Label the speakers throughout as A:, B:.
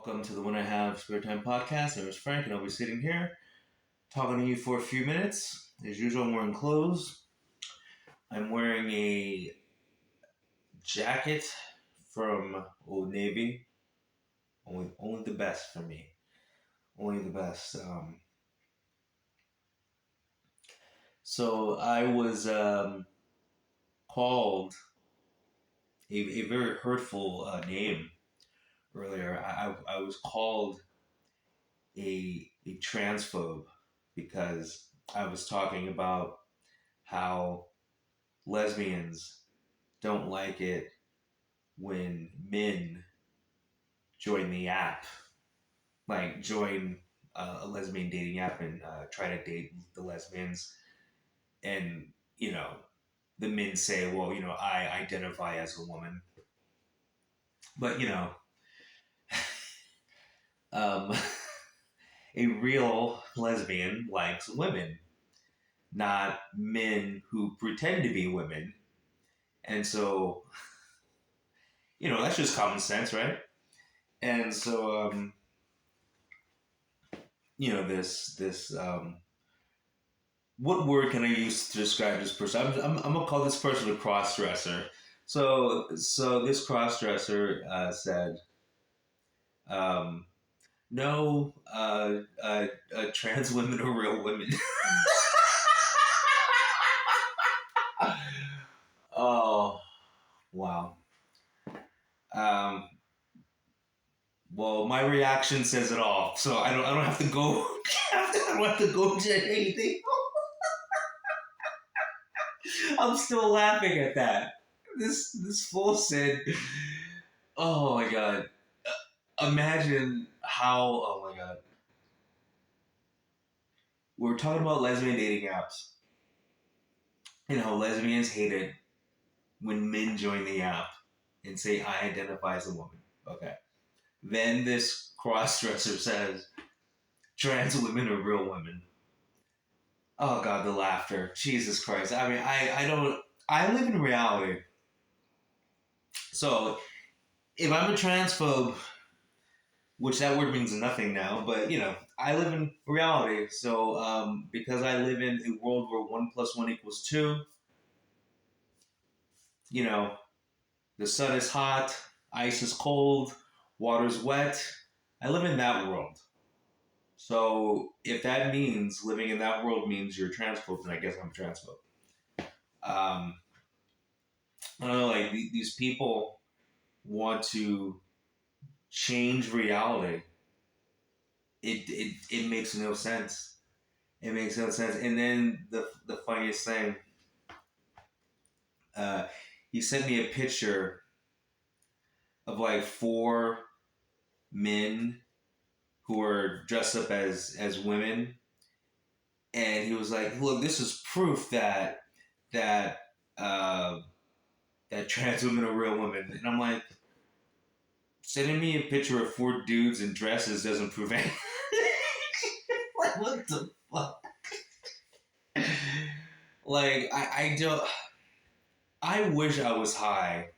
A: Welcome to the When I Have Spare Time podcast. My name is Frank, and I'll be sitting here talking to you for a few minutes. As usual, I'm wearing clothes. I'm wearing a jacket from Old Navy. Only the best for me. Only the best. So I was called a very hurtful name earlier. I was called a transphobe because I was talking about how lesbians don't like it when men join the app, like join a lesbian dating app and try to date the lesbians. And, the men say, well, I identify as a woman. But, um, a real lesbian likes women, not men who pretend to be women. And so, that's just common sense, right? And so, this what word can I use to describe this person? I'm gonna call this person a cross dresser. So this cross dresser said, um, no, trans women are real women. Oh, wow. Um, well, my reaction says it all, so I don't have to go. I don't have to go into anything. I'm still laughing at that. This fool said, "Oh my god, imagine how." Oh my god, we were talking about lesbian dating apps and how lesbians hate it when men join the app and say, "I identify as a woman." Okay, then this crossdresser says, "Trans women are real women." Oh god, the laughter! Jesus Christ! I mean, I don't. I live in reality, so if I'm a transphobe, which that word means nothing now, but I live in reality. So because I live in a world where 1 + 1 = 2, you know, the sun is hot, ice is cold, water's wet. I live in that world. So if that means living in that world means you're a transphobe, then I guess I'm a transphobe. Um, I don't know, like these people want to change reality. It makes no sense. It makes no sense. And then the funniest thing, uh, he sent me a picture of like four men who were dressed up as women, and he was like, "Look, this is proof that uh, that trans women are real women." And I'm like, sending me a picture of four dudes in dresses doesn't prove anything. Like, what the fuck? Like, I don't. I wish I was high,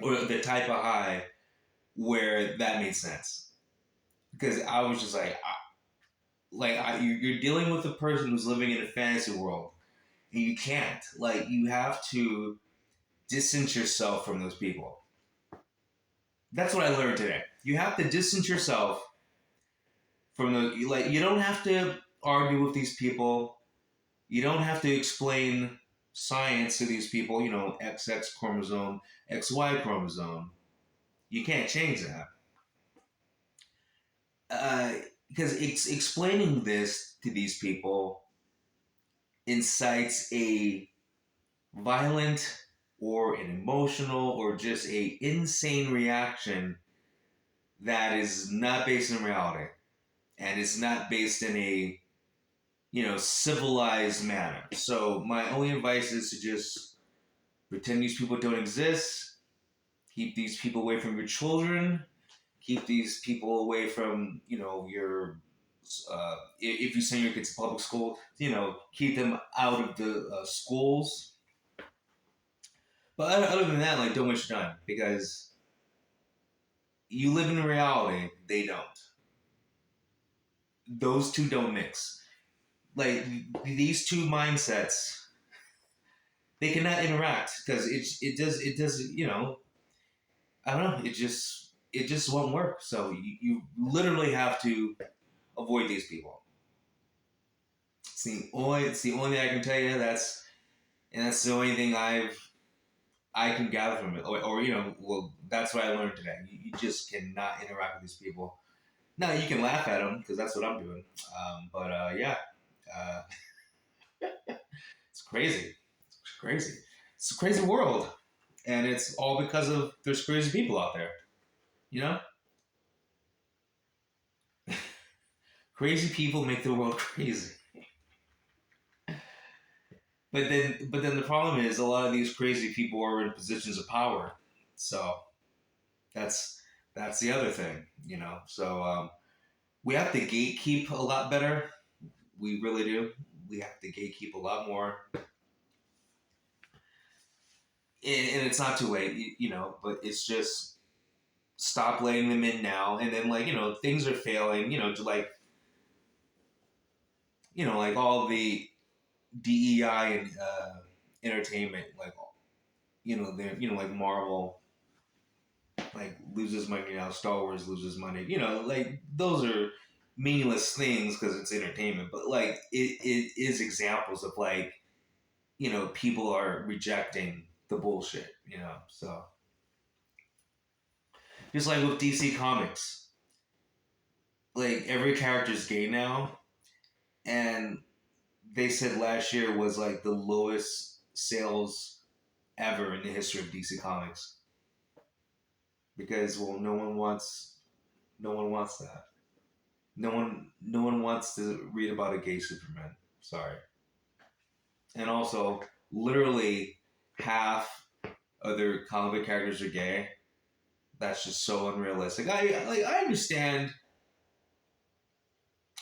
A: or the type of high where that made sense, because I was just you're dealing with a person who's living in a fantasy world, and you can't. Like, you have to distance yourself from those people. That's what I learned today. You have to distance yourself from the, like, you don't have to argue with these people. You don't have to explain science to these people, XX chromosome, XY chromosome. You can't change that. Because it's explaining this to these people incites a violent or an emotional or just a insane reaction that is not based in reality, and it's not based in a civilized manner. So my only advice is to just pretend these people don't exist. Keep these people away from your children. Keep these people away from your if you send your kids to public school, keep them out of the schools. But other than that, like, don't waste your time, because You live in reality. They don't. Those two don't mix. Like these two mindsets, they cannot interact because it does I don't know, it just won't work. So you literally have to avoid these people. It's the only thing I can tell you. That's the only thing I can gather from it. Well, that's what I learned today. You just cannot interact with these people. Now you can laugh at them because that's what I'm doing. But yeah, uh, it's crazy. It's crazy. It's a crazy world, and it's all because of there's crazy people out there. You know, crazy people make the world crazy. But then the problem is a lot of these crazy people are in positions of power. So that's that's the other thing. So we have to gatekeep a lot better. We really do. We have to gatekeep a lot more, and it's not too late, But it's just stop letting them in now, and then things are failing, to like all the DEI and entertainment, like they're like Marvel like loses money now, Star Wars loses money, like those are meaningless things because it's entertainment, but like it is examples of like people are rejecting the bullshit, so just like with DC Comics, like every character's gay now, and they said last year was like the lowest sales ever in the history of DC Comics because well no one wants that. No one wants to read about a gay Superman. Sorry. And also literally half of their comic book characters are gay. That's just so unrealistic. I understand.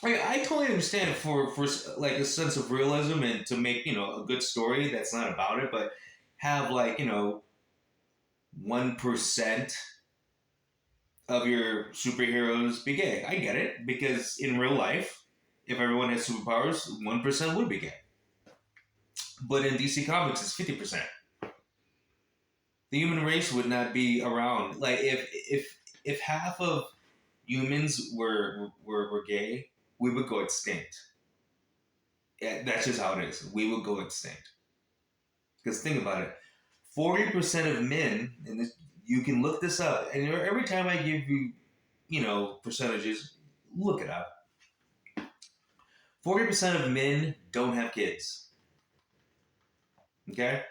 A: I totally understand for like a sense of realism and to make a good story that's not about it, but have like 1% of your superheroes be gay. I get it because in real life, if everyone has superpowers, 1% would be gay. But in DC Comics, it's 50%. The human race would not be around. Like if half of humans were gay, we would go extinct. Yeah, that's just how it is. We would go extinct. Because think about it, 40% of men, and this, you can look this up, and every time I give you, percentages, look it up. 40% of men don't have kids. Okay?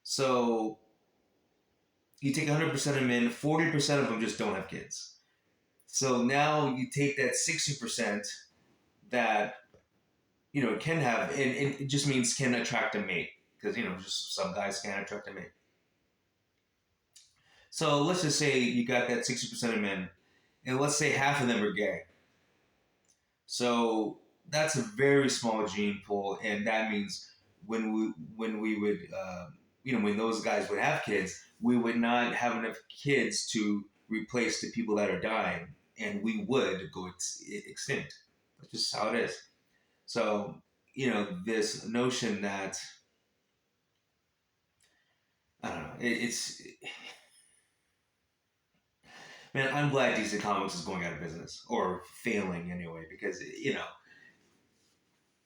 A: So you take 100% of men, 40% of them just don't have kids. So now you take that 60% that, can have, and it just means can attract a mate. Because, just some guys can't attract a mate. So let's just say you got that 60% of men, and let's say half of them are gay. So that's a very small gene pool, and that means when we would when those guys would have kids, we would not have enough kids to replace the people that are dying, and we would go extinct. That's just how it is. So this notion that I don't know, it's man, I'm glad DC Comics is going out of business or failing anyway because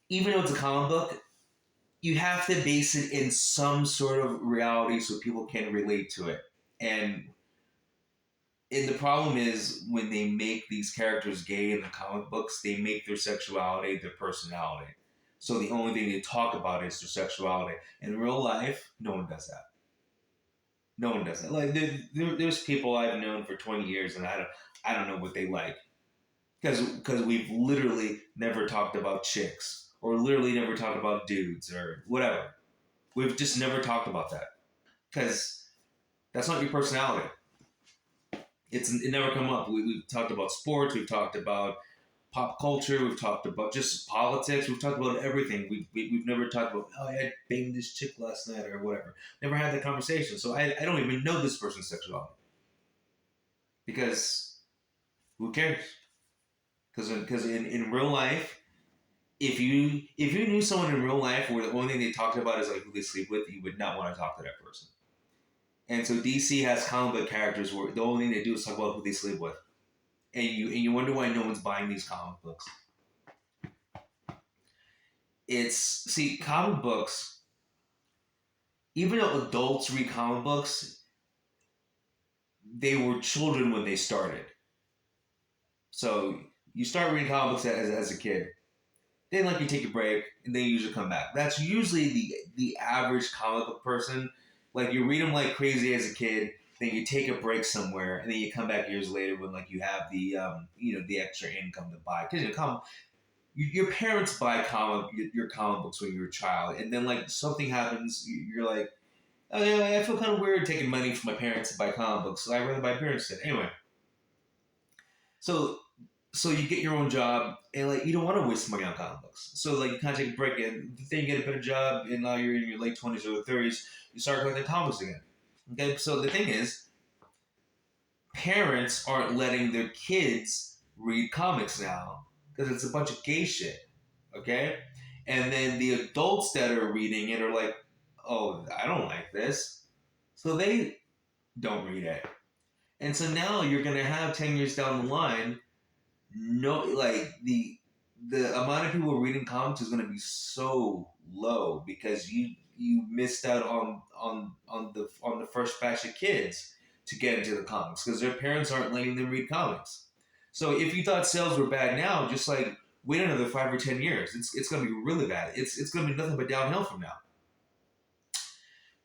A: even though it's a comic book, you have to base it in some sort of reality so people can relate to it. And the problem is when they make these characters gay in the comic books, they make their sexuality their personality. So the only thing they talk about is their sexuality. In real life, no one does that. No one does that. Like there's people I've known for 20 years, and I don't know what they like because we've literally never talked about chicks or literally never talked about dudes or whatever. We've just never talked about that because that's not your personality. It never come up. We've talked about sports. We've talked about pop culture. We've talked about just politics. We've talked about everything. We've never talked about I banged this chick last night or whatever. Never had that conversation. So I don't even know this person's sexuality. because who cares? Because in real life, if you knew someone in real life where the only thing they talked about is like who they sleep with, you would not want to talk to that person. And so DC has comic book characters where the only thing they do is talk about who they sleep with, and you wonder why no one's buying these comic books. It's see comic books. Even though adults read comic books, they were children when they started. So you start reading comic books as a kid. Then like you take a break and then you usually come back. That's usually the average comic book person. Like you read them like crazy as a kid, then you take a break somewhere, and then you come back years later when like you have the extra income to buy because your parents buy your comic books when you're a child, and then like something happens, you're like, oh yeah, I feel kind of weird taking money from my parents to buy comic books, so I rather buy parents instead. Anyway, so you get your own job and like you don't want to waste money on comic books. So like you kind of take a break and then you get a better job and now you're in your late 20s or 30s, you start collecting comics again. Okay, so the thing is, parents aren't letting their kids read comics now because it's a bunch of gay shit. Okay? And then the adults that are reading it are like, oh, I don't like this. So they don't read it. And so now you're gonna have 10 years down the line, no like the amount of people reading comics is gonna be so low because you missed out on the first batch of kids to get into the comics because their parents aren't letting them read comics. So if you thought sales were bad now, just like wait another 5 or 10 years. It's gonna be really bad. It's gonna be nothing but downhill from now.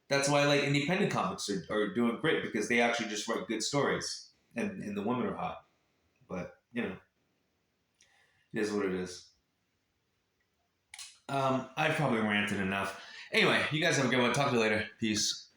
A: That's why like independent comics are doing great because they actually just write good stories and the women are hot. But it is what it is. I've probably ranted enough. Anyway, you guys have a good one. Talk to you later. Peace.